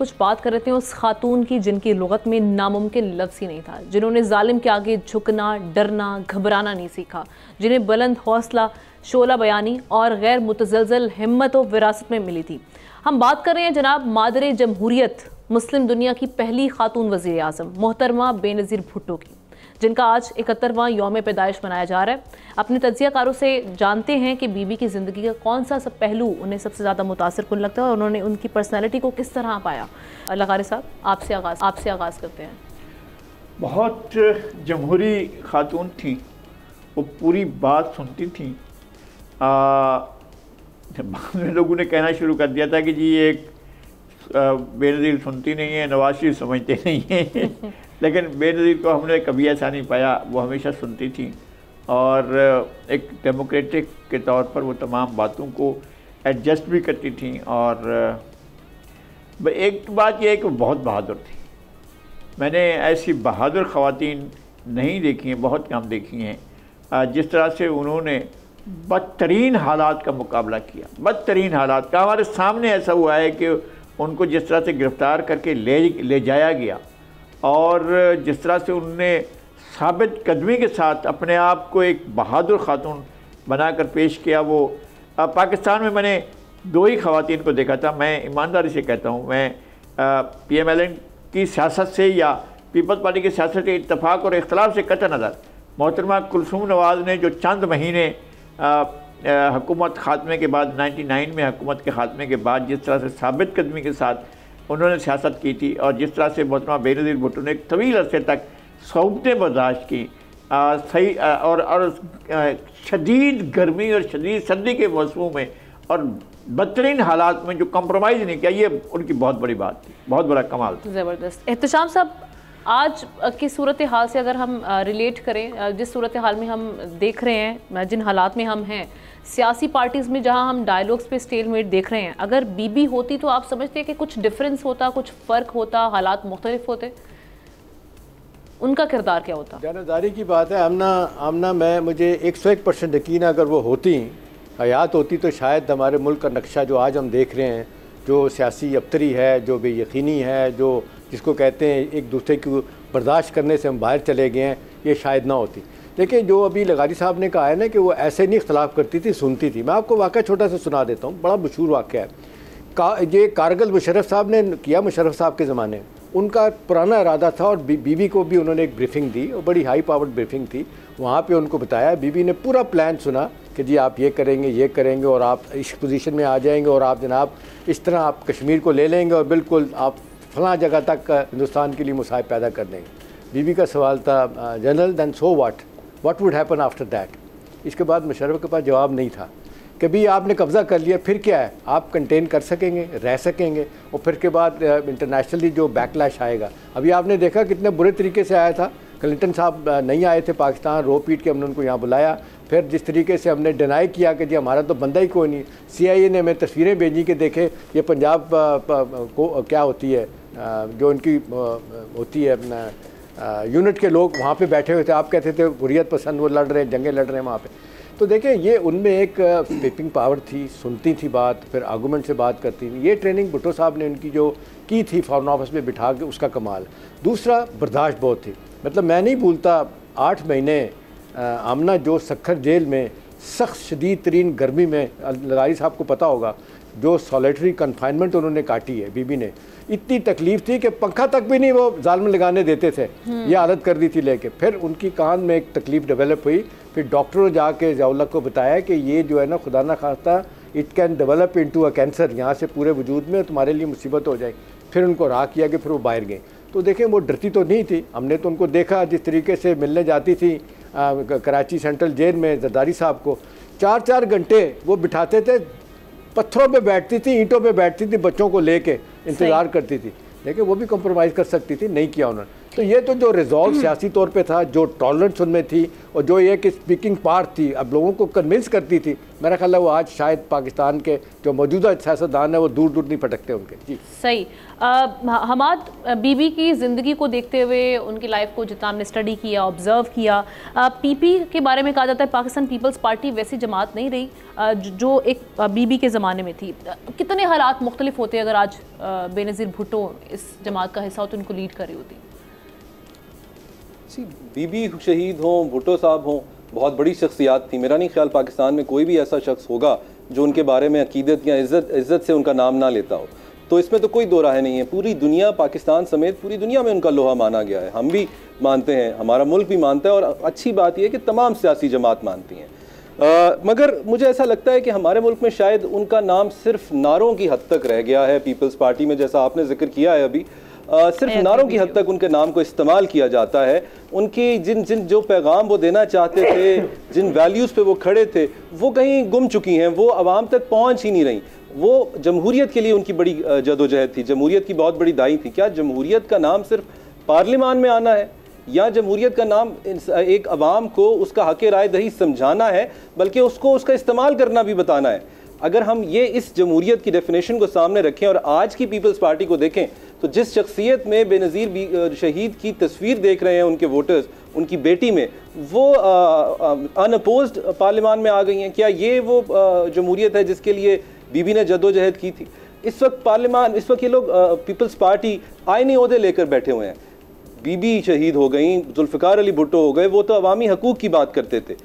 कुछ बात कर रहे थे उस खातून की जिनकी लुगत में नामुमकिन लफ्ज़ ही नहीं था, जिन्होंने जालिम के आगे झुकना, डरना, घबराना नहीं सीखा, जिन्हें बुलंद हौसला, शोला बयानी और गैर मुतज़लज़ल हिम्मत और विरासत में मिली थी। हम बात कर रहे हैं जनाब मादरे जमहूरियत, मुस्लिम दुनिया की पहली खातून वज़ीर आज़म मोहतरमा बेनज़ीर भुट्टो की, जिनका आज 71वां यौम पैदाइश मनाया जा रहा है। अपने तज्ज़ियाकारों से जानते हैं कि बीबी की ज़िंदगी का कौन सा सब पहलू उन्हें सबसे ज़्यादा मुतासिर कुन लगता है और उन्होंने उनकी पर्सनैलिटी को किस तरह पाया। लगारी साहब, आपसे आगाज़ करते हैं। बहुत जमहूरी खातून थी, वो पूरी बात सुनती थी। बाद में लोगों ने कहना शुरू कर दिया था कि जी एक बेनज़ीर सुनती नहीं है, नवाज शरीफ समझते नहीं हैं लेकिन बेनज़ीर को हमने कभी ऐसा नहीं पाया, वो हमेशा सुनती थी और एक डेमोक्रेटिक के तौर पर वो तमाम बातों को एडजस्ट भी करती थी। और एक बात यह है कि बहुत बहादुर थी। मैंने ऐसी बहादुर ख़वातीन नहीं देखी हैं, बहुत कम देखी हैं जिस तरह से उन्होंने बदतरीन हालात का मुकाबला किया। बदतरीन हालात का हमारे सामने ऐसा हुआ है कि उनको जिस तरह से गिरफ़्तार करके ले जाया गया और जिस तरह से उनने साबित कदमी के साथ अपने आप को एक बहादुर खातून बनाकर पेश किया। वो पाकिस्तान में मैंने दो ही ख़वातीन को देखा था। मैं ईमानदारी से कहता हूँ, मैं PMLN की सियासत से या पीपल्स पार्टी की सियासत के इत्तफाक और इख्तलाफ से कतई नज़र मोहतरमा कुलसूम नवाज़ ने जो चंद महीने हुकूमत ख़ात्मे के बाद 99 में हुकूमत के ख़ात्मे के बाद जिस तरह से साबित कदमी के साथ उन्होंने सियासत की थी और जिस तरह से मोहतरमा बेनज़ीर भुट्टो ने एक तवील अरसे तक सौबतें बर्दाश्त की, सही और शदीद गर्मी और शदीद सर्दी के मौसमों में और बदतरीन हालात में जो कंप्रोमाइज़ नहीं किया, ये उनकी बहुत बड़ी बात थी, बहुत बड़ा कमाल था। ज़बरदस्त। एहतशाम साहब, आज की सूरत हाल से अगर हम रिलेट करें, जिस सूरत हाल में हम देख रहे हैं, जिन हालात में हम हैं, सियासी पार्टीज़ में जहां हम डायलॉग्स पे स्टेलमेट देख रहे हैं, अगर बीबी होती तो आप समझते हैं कि कुछ डिफरेंस होता, कुछ फ़र्क होता, हालात मुख्तलिफ होते, उनका किरदार क्या होता? जानदारी की बात है आमना, मैं मुझे 101% यकीन है अगर वो होती, हयात होती, तो शायद हमारे मुल्क का नक्शा जो आज हम देख रहे हैं, जो सियासी अबतरी है, जो बेयकीनी है, जो जिसको कहते हैं एक दूसरे को बर्दाश्त करने से हम बाहर चले गए हैं, ये शायद ना होती। लेकिन जो अभी लगारी साहब ने कहा है ना कि वो ऐसे नहीं इख्तलाफ करती थी, सुनती थी। मैं आपको वाक़या छोटा सा सुना देता हूँ, बड़ा मशहूर वाक़या है। ये कारगिल मुशर्रफ साहब ने किया, मुशर्रफ साहब के ज़माने उनका पुराना इरादा था और बीबी को भी उन्होंने एक ब्रीफिंग दी और बड़ी हाई पावर्ड ब्रीफिंग थी। वहाँ पे उनको बताया, बीबी ने पूरा प्लान सुना कि जी आप ये करेंगे और आप इस पोजीशन में आ जाएंगे और आप जनाब इस तरह आप कश्मीर को ले लेंगे और बिल्कुल आप फलां जगह तक हिंदुस्तान के लिए मसाइब पैदा कर देंगे। बीबी का सवाल था, general then so what would happen after that. इसके बाद मुशर्रफ के पास जवाब नहीं था कि भी आपने कब्ज़ा कर लिया, फिर क्या है, आप कंटेन कर सकेंगे, रह सकेंगे, और फिर के बाद इंटरनेशनली जो बैकलैश आएगा। अभी आपने देखा कितने बुरे तरीके से आया था। क्लिंटन साहब नहीं आए थे पाकिस्तान, रो पीट के हमने उनको यहाँ बुलाया, फिर जिस तरीके से हमने डिनाई किया कि जी हमारा तो बंदा ही कोई नहीं। CIA ने हमें तस्वीरें भेजी कि देखे ये पंजाब को क्या होती है, जो उनकी होती है अपना यूनिट के लोग वहाँ पे बैठे हुए थे, आप कहते थे हुर्रियत पसंद, वो लड़ रहे हैं, जंगें लड़ रहे हैं वहाँ पे। तो देखें ये उनमें एक स्पीकिंग पावर थी, सुनती थी बात, फिर आर्गूमेंट से बात करती थी। ये ट्रेनिंग भुट्टो साहब ने उनकी जो की थी फॉरेन ऑफिस में बिठा के, उसका कमाल। दूसरा, बर्दाश्त बहुत थी। मतलब मैं नहीं भूलता 8 महीने आमना जो सखर जेल में सख्त शदीद तरीन गर्मी में, लगारी साहब को पता होगा, जो सॉलिटरी कन्फाइनमेंट उन्होंने काटी है बीबी ने, इतनी तकलीफ़ थी कि पंखा तक भी नहीं वो जालिम लगाने देते थे, ये हालत कर दी थी लेके। फिर उनकी कान में एक तकलीफ़ डेवलप हुई, फिर डॉक्टरों ने जाके ज़ियाउल्लाह को बताया कि ये जो है ना, खुदा ना खास्ता it can develop into a cancer, यहाँ से पूरे वजूद में तुम्हारे लिए मुसीबत हो जाएगी। फिर उनको राह किया कि फिर वो बाहर गए। तो देखें वो डरती तो नहीं थी, हमने तो उनको देखा जिस तरीके से मिलने जाती थी कराची सेंट्रल जेल में जरदारी साहब को, 4-4 घंटे वो बिठाते थे, पत्थरों पे बैठती थी, ईंटों पे बैठती थी, बच्चों को लेके इंतज़ार करती थी। लेकिन वो भी कॉम्प्रोमाइज़ कर सकती थी, नहीं किया उन्होंने। तो ये तो जो रिजॉल्व सियासी तौर पे था, जो टॉलरेंस उनमें थी और जो ये कि स्पीकिंग पार्ट थी, अब लोगों को कन्विंस करती थी, मेरा ख्याल है वो आज शायद पाकिस्तान के जो मौजूदा सियासतदान है वो दूर दूर नहीं भटकते उनके। जी सही। हमाद, बीबी की ज़िंदगी को देखते हुए, उनकी लाइफ को जितना हमने स्टडी किया, ऑब्जर्व किया, पीपी के बारे में कहा जाता है पाकिस्तान पीपल्स पार्टी वैसी जमात नहीं रही जो एक बीबी के ज़माने में थी। कितने हालात मुख्तलिफ होते अगर आज बेनज़ीर भुट्टो इस जमात का हिस्सा होती, उनको लीड कर रही होती? बीबी शहीद हों, भुट्टो साहब हों, बहुत बड़ी शख्सियात थी। मेरा नहीं ख्याल पाकिस्तान में कोई भी ऐसा शख्स होगा जो उनके बारे में अकीदत या इज़्ज़त से उनका नाम ना लेता हो। तो इसमें तो कोई दो राय नहीं है। पूरी दुनिया, पाकिस्तान समेत पूरी दुनिया में उनका लोहा माना गया है। हम भी मानते हैं, हमारा मुल्क भी मानता है, और अच्छी बात यह है कि तमाम सियासी जमात मानती हैं। मगर मुझे ऐसा लगता है कि हमारे मुल्क में शायद उनका नाम सिर्फ नारों की हद तक रह गया है। पीपल्स पार्टी में जैसा आपने जिक्र किया है अभी, सिर्फ नारों की हद तक उनके नाम को इस्तेमाल किया जाता है। उनकी जिन जो पैगाम वो देना चाहते थे, जिन वैल्यूज़ पे वो खड़े थे, वो कहीं गुम चुकी हैं, वो आवाम तक पहुंच ही नहीं रही। वो जमहूरियत के लिए उनकी बड़ी जदोजहद थी, जमहूरियत की बहुत बड़ी दाई थी। क्या जमहूरियत का नाम सिर्फ पार्लियामान में आना है, या जमहूरियत का नाम एक अवाम को उसका हक़ राय दही समझाना है, बल्कि उसको उसका इस्तेमाल करना भी बताना है? अगर हम ये इस जमहूरियत की डेफिनेशन को सामने रखें और आज की पीपल्स पार्टी को देखें, तो जिस शख्सियत में बेनज़ीर शहीद की तस्वीर देख रहे हैं उनके वोटर्स, उनकी बेटी में, वो अनअपोज्ड पार्लियामान में आ गई हैं। क्या ये वो जमहूरियत है जिसके लिए बीबी ने जद्दोजहद की थी? इस वक्त पार्लियामान, इस वक्त ये लोग पीपल्स पार्टी आईनी ओहदे लेकर बैठे हुए हैं। बीबी शहीद हो गई, जुल्फ़िकार अली भुट्टो हो गए, वो तो अवामी हकूक़ की बात करते थे।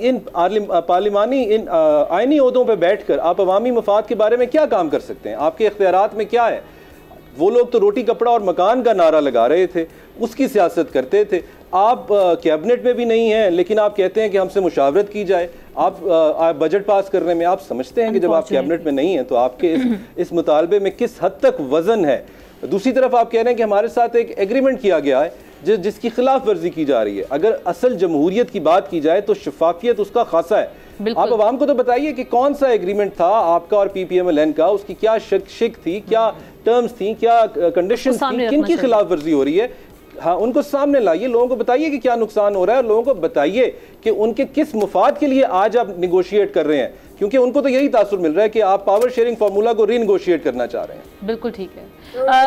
इन पार्लिमानी इन आइनी ओहदों पर बैठकर आप अवामी मफाद के बारे में क्या काम कर सकते हैं? आपके इख्तियारात में क्या है? वो लोग तो रोटी कपड़ा और मकान का नारा लगा रहे थे, उसकी सियासत करते थे। आप कैबिनेट में भी नहीं हैं, लेकिन आप कहते हैं कि हमसे मुशावरत की जाए। आप बजट पास करने में आप समझते हैं कि जब आप कैबिनेट में नहीं हैं तो आपके इस मुतालबे में किस हद तक वज़न है। दूसरी तरफ आप कह रहे हैं कि हमारे साथ एक एग्रीमेंट किया गया है जिसकी खिलाफ वर्जी की जा रही है। अगर असल जमहूरियत की बात की जाए तो शफाफियत उसका खासा है। आप अवाम को तो बताइए कि कौन सा एग्रीमेंट था आपका और PPMLN का, उसकी क्या शिक थी, क्या टर्म्स थी, क्या कंडीशन थी, किन की खिलाफ वर्जी हो रही है। हाँ, उनको सामने लाइए, लोगों को बताइए कि क्या नुकसान हो रहा है, और लोगों को बताइए कि उनके किस मुफाद के लिए आज आप निगोशिएट कर रहे हैं, क्योंकि उनको तो यही तासुर मिल रहा है कि आप पावर शेयरिंग फार्मूला को रीनिगोशिएट करना चाह रहे हैं। बिल्कुल ठीक है।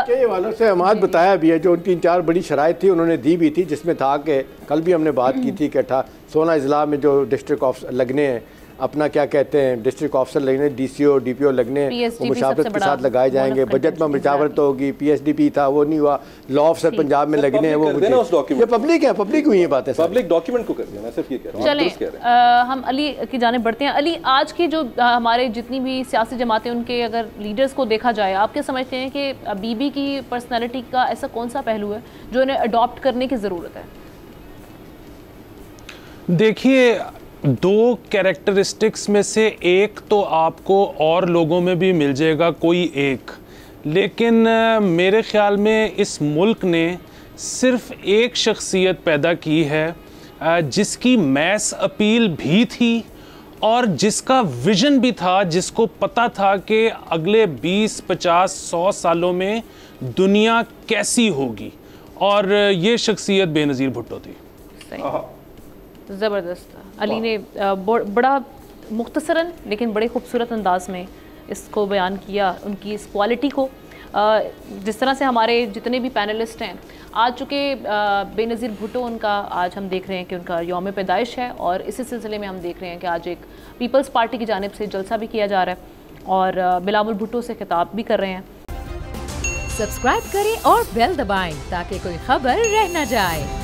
कई वालों से हमाद बताया भी है, जो उनकी 4 बड़ी शराइत थी उन्होंने दी भी थी, जिसमें था कि कल भी हमने बात की थी कि 16 अजला में जो डिस्ट्रिक्ट ऑफिसर लगने हैं, अपना क्या कहते हैं डिस्ट्रिक्ट ऑफिसर लगने, DCO DPO लगने, वो मुशावरत के साथ लगाए जाएंगे। बजट में मुशावरत होगी, PSDP था वो नहीं हुआ, लॉ ऑफिसर पंजाब में लगने हैं, वो ये पब्लिक है, पब्लिक हुई है बातें, पब्लिक डॉक्यूमेंट को कर देना। मैं सिर्फ ये कह रहा हूं। चलें, हम अली की जानिब बढ़ते हैं। अली, आज की जो हमारे जितनी भी सियासी जमातें, उनके अगर लीडर्स को देखा जाए, आप क्या समझते हैं कि बीबी की पर्सनैलिटी का ऐसा कौन सा पहलू है जो उन्हें अडॉप्ट करने की ज़रूरत है? देखिए, 2 कैरेक्टरिस्टिक्स में से एक तो आपको और लोगों में भी मिल जाएगा कोई एक, लेकिन मेरे ख्याल में इस मुल्क ने सिर्फ एक शख्सियत पैदा की है जिसकी मैस अपील भी थी और जिसका विजन भी था, जिसको पता था कि अगले 20, 50, 100 सालों में दुनिया कैसी होगी, और ये शख्सियत बेनज़ीर भुट्टो थी। ज़बरदस्त। अली ने बड़ा मुख्तसरन लेकिन बड़े खूबसूरत अंदाज में इसको बयान किया, उनकी इस क्वालिटी को। जिस तरह से हमारे जितने भी पैनलिस्ट हैं आ चुके, बेनज़ीर भुट्टो उनका आज हम देख रहे हैं कि उनका यौम पैदाइश है, और इसी सिलसिले में हम देख रहे हैं कि आज एक पीपल्स पार्टी की जानिब से जलसा भी किया जा रहा है और बिलावल भुट्टो से खिताब भी कर रहे हैं। सब्सक्राइब करें और बेल दबाएं ताकि कोई खबर रह न जाए।